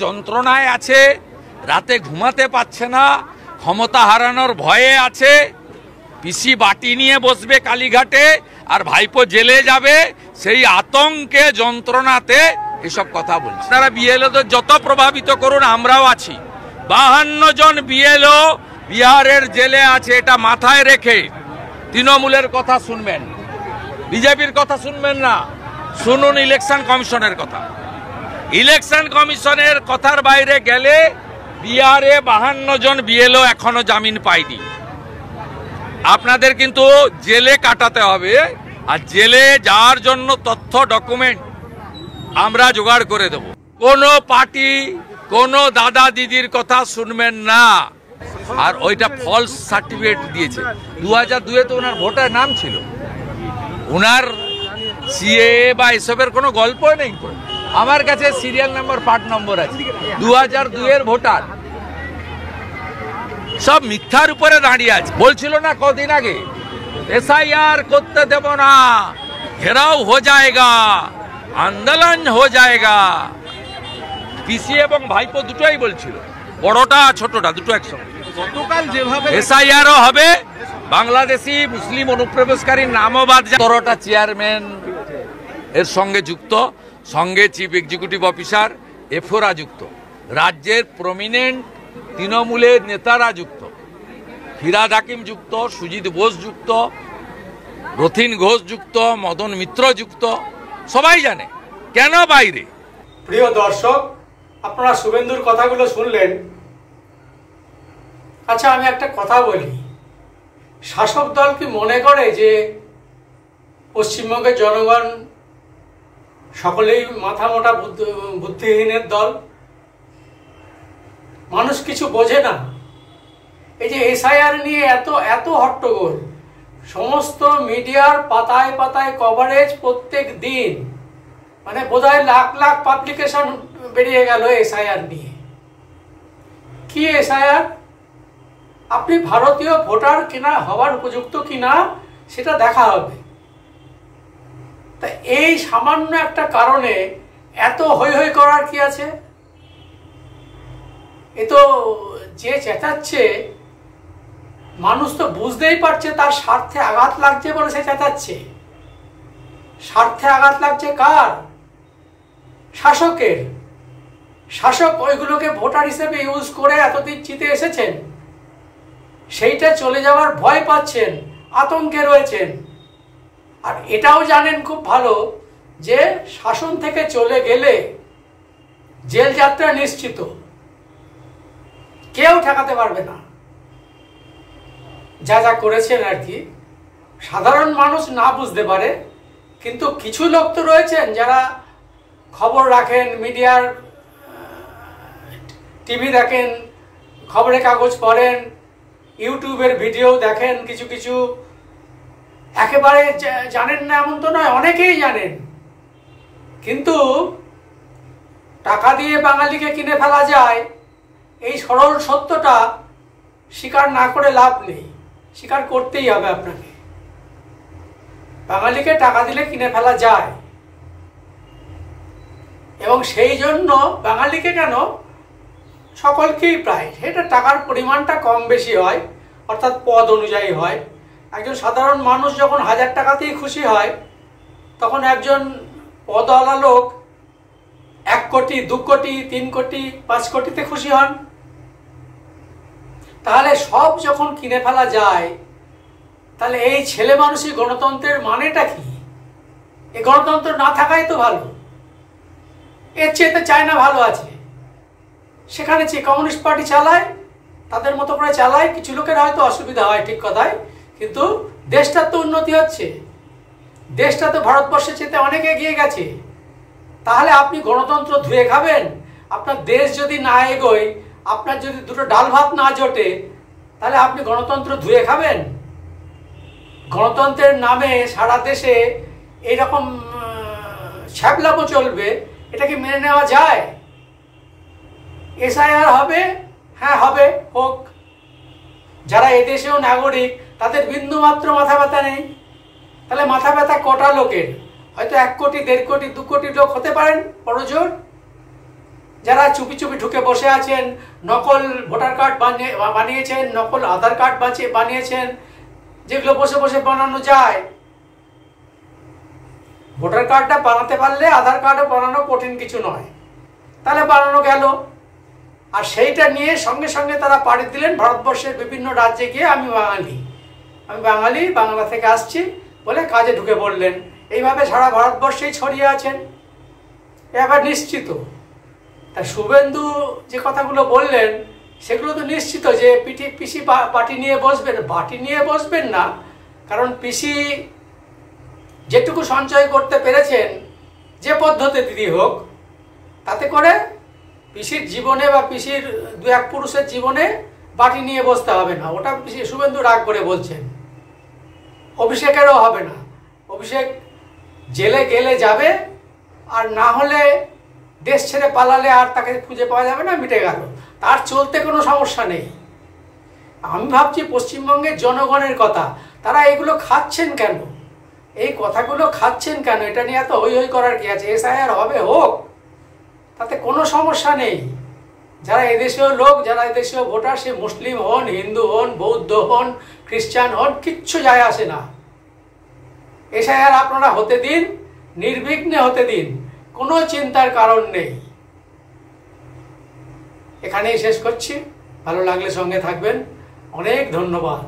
যন্ত্রণায় আছে, রাতে ঘুমাতে পারছে না, ক্ষমতা হারানোর ভয়ে আছে, পিসি বাটি নিয়ে বসবে কালীঘাটে আর ভাইপো জেলে যাবে, সেই আতঙ্কে যন্ত্রণাতে এসব কথা বলছে। আপনারা বিএলওদের যত প্রভাবিত করুন, আমরাও আছি। 52 জন বিএলও বিহারের জেলে আছে, এটা মাথায় রেখে তৃণমূলের কথা শুনবেন, বিজেপির কথা শুনবেন না, শুনুন ইলেকশন কমিশনের কথা। ইলেকশন কমিশনের কথার বাইরে গেলে বিহারে 52 জন বিএলও এখনো জামিন পায়নি। আপনাদের কিন্তু জেলে কাটাতে হবে, আর জেলে যাওয়ার জন্য তথ্য ডকুমেন্ট আমরা জোগাড় করে দেব। কোনো পার্টি কোনো দাদা দিদির কথা শুনবেন না। আর ওইটা ফলস সার্টিফিকেট দিয়েছে। 2002-এ তো ওনার ভোটার নাম ছিল, ওনার সিএএ বা এসবের কোনো গল্প নেই। আমার কাছে সিরিয়াল নাম্বার পার্ট নম্বর আছে, 2002-এর ভোটার। সব মিথ্যার উপরে দাঁড়িয়ে আছে। বলছিল না কদিন আগে, এসআইআর করতে দেব না, ঘেরাও হো যায়গা, আন্দোলন হো যায়গা। পিসি এবং ভাইপো দুটোই বলছিল, বড়টা ছোটটা দুটো একসঙ্গে। গতকাল যেভাবে এসআইআরও হবে, বাংলাদেশি মুসলিম অনুপ্রবেশকারীর নামও বাদ যায়। 17টা চেয়ারম্যান এর সঙ্গে যুক্ত, সঙ্গে চিফ এক্সিকিউটিভ অফিসার এফওরা যুক্ত, রাজ্যের প্রমিনেন্ট তৃণমূলের নেতারা যুক্ত, ফিরাদ হাকিম যুক্ত, সুজিত বোস যুক্ত, রথিন ঘোষ যুক্ত, মদন মিত্র যুক্ত। সবাই জানে কেন বাইরে। প্রিয় দর্শক, আপনারা শুভেন্দুর কথাগুলো শুনলেন। আচ্ছা, আমি একটা কথা বলি, শাসক দল কি মনে করে যে পশ্চিমবঙ্গের জনগণ সকলেই মাথা মোটা বুদ্ধিহীনের দল? মানুষ কিছু বোঝে না। এই যে এসআইআর নিয়ে এত এত হট্টগোল, সমস্ত মিডিয়ার পাতায় পাতায় কভারেজ প্রত্যেক দিন, মানে বোধহয় লাখ লাখ পাবলিকেশন বেরিয়ে গেল এসআইআর নিয়ে। কি এসআইআর? আপনি ভারতীয় ভোটার কিনা, হওয়ার উপযুক্ত কিনা সেটা দেখা হবে। তা এই সামান্য একটা কারণে এত হৈ হৈ করার কি আছে? এ তো যে চেঁচাচ্ছে, মানুষ তো বুঝতেই পারছে তার স্বার্থে আঘাত লাগছে বলে সে চেঁচাচ্ছে। স্বার্থে আঘাত লাগছে কার? শাসকের। শাসক ওইগুলোকে ভোটার হিসেবে ইউজ করে এতদিন জিতে এসেছেন, সেইটা চলে যাওয়ার ভয় পাচ্ছেন, আতঙ্কে রয়েছেন। আর এটাও জানেন খুব ভালো যে শাসন থেকে চলে গেলে জেল যাত্রা নিশ্চিত, কেউ ঠেকাতে পারবে না। যা যা করেছেন আর কি, সাধারণ মানুষ না বুঝতে পারে, কিন্তু কিছু লোক তো রয়েছেন যারা খবর রাখেন, মিডিয়ার টিভি দেখেন, খবরের কাগজ পড়েন, ইউটিউবের ভিডিও দেখেন, কিছু কিছু একেবারে জানেন না এমন তো নয়, অনেকেই জানেন। কিন্তু টাকা দিয়ে বাঙালিকে কিনে ফেলা যায়, এই সরল সত্যটা স্বীকার না করে লাভ নেই, স্বীকার করতেই হবে আপনাকে। বাঙালিকে টাকা দিলে কিনে ফেলা যায়, এবং সেই জন্য বাঙালিকে কেন, সকলকেই প্রায় সেটা টাকার পরিমাণটা কম বেশি হয়, অর্থাৎ পদ অনুযায়ী হয়। একজন সাধারণ মানুষ যখন 1000 টাকাতেই খুশি হয়, তখন একজন পদওয়ালা লোক 1 কোটি, 2 কোটি, 3 কোটি, 5 কোটিতে খুশি হন। তাহলে সব যখন কিনে ফেলা যায়, তাহলে এই ছেলে মানুষই গণতন্ত্রের মানেটা কি? এই গণতন্ত্র না থাকাই তো ভালো। এর চেয়ে চায়না ভালো আছে, সেখানে যে কমিউনিস্ট পার্টি চালায়, তাদের মতো করে চালায়। কিছু লোকের হয়তো অসুবিধা হয়, ঠিক কথাই, কিন্তু দেশটার তো উন্নতি হচ্ছে, দেশটা তো ভারতবর্ষের চেয়ে অনেক এগিয়ে গেছে। তাহলে আপনি গণতন্ত্র ধুয়ে খাবেন? আপনার দেশ যদি না এগোয়, আপনার যদি দুটো ডাল ভাত না জোটে, তাহলে আপনি গণতন্ত্র ধুয়ে খাবেন? গণতন্ত্রের নামে সারা দেশে এইরকম ছ্যাবলামো চলবে, এটা কি মেনে নেওয়া যায়? এসআইআর হবে, হ্যাঁ হবে, হোক। যারা এদেশেও নাগরিক, তাদের বিন্দুমাত্র মাথা ব্যথা নেই। তাহলে মাথা ব্যথা কটা লোকের? হয়তো 1 কোটি, 1.5 কোটি, 2 কোটি লোক হতে পারেন বড় জোর। যারা চুপি চুপি ঢুকে বসে আছেন, নকল ভোটার কার্ড বানিয়েছেন, নকল আধার কার্ড বানিয়েছেন, যেগুলো বসে বসে বানানো যায়। ভোটার কার্ডটা বানাতে পারলে আধার কার্ডও বানানো কঠিন কিছু নয়, তাহলে বানানো গেল। আর সেইটা নিয়ে সঙ্গে সঙ্গে তারা পাড়ি দিলেন ভারতবর্ষের বিভিন্ন রাজ্যে গিয়ে আমি বাঙালি, বাংলা থেকে আসছি বলে কাজে ঢুকে পড়লেন। এইভাবে সারা ভারতবর্ষেই ছড়িয়ে আছেন, এবার নিশ্চিত। তা শুভেন্দু যে কথাগুলো বললেন সেগুলো তো নিশ্চিত যে পিসি বাটি নিয়ে বসবেন না, কারণ পিসি যেটুকু সঞ্চয় করতে পেরেছেন যে পদ্ধতি হোক, তাতে করে পিসির জীবনে বা পিসির দু এক পুরুষের জীবনে বাটি নিয়ে বসতে হবে না। ওটা পিসি শুভেন্দু রাগ করে বলছেন। অভিষেকেরও হবে না, অভিষেক জেলে গেলে যাবে, আর না হলে দেশ ছেড়ে পালালে আর তাকে খুঁজে পাওয়া যাবে না, মিটে গেল, তার চলতে কোনো সমস্যা নেই। আমি ভাবছি পশ্চিমবঙ্গের জনগণের কথা, তারা এগুলো খাচ্ছেন কেন, এই কথাগুলো খাচ্ছেন কেন, এটা নিয়ে এত হই হই করার কি আছে? এসআইআর হবে, হোক, তাতে কোনো সমস্যা নেই। যারা এদেশীয় লোক, যারা এদেশীয় ভোটার, সে মুসলিম হন, হিন্দু হন, বৌদ্ধ হন, খ্রিস্টান হন, কিচ্ছু যায় আসে না। এসআইআর আপনারা হতে দিন, নির্বিঘ্নে হতে দিন, কোনো চিন্তার কারণ নেই। এখানেই শেষ করছি। ভালো লাগলে সঙ্গে থাকবেন। অনেক ধন্যবাদ।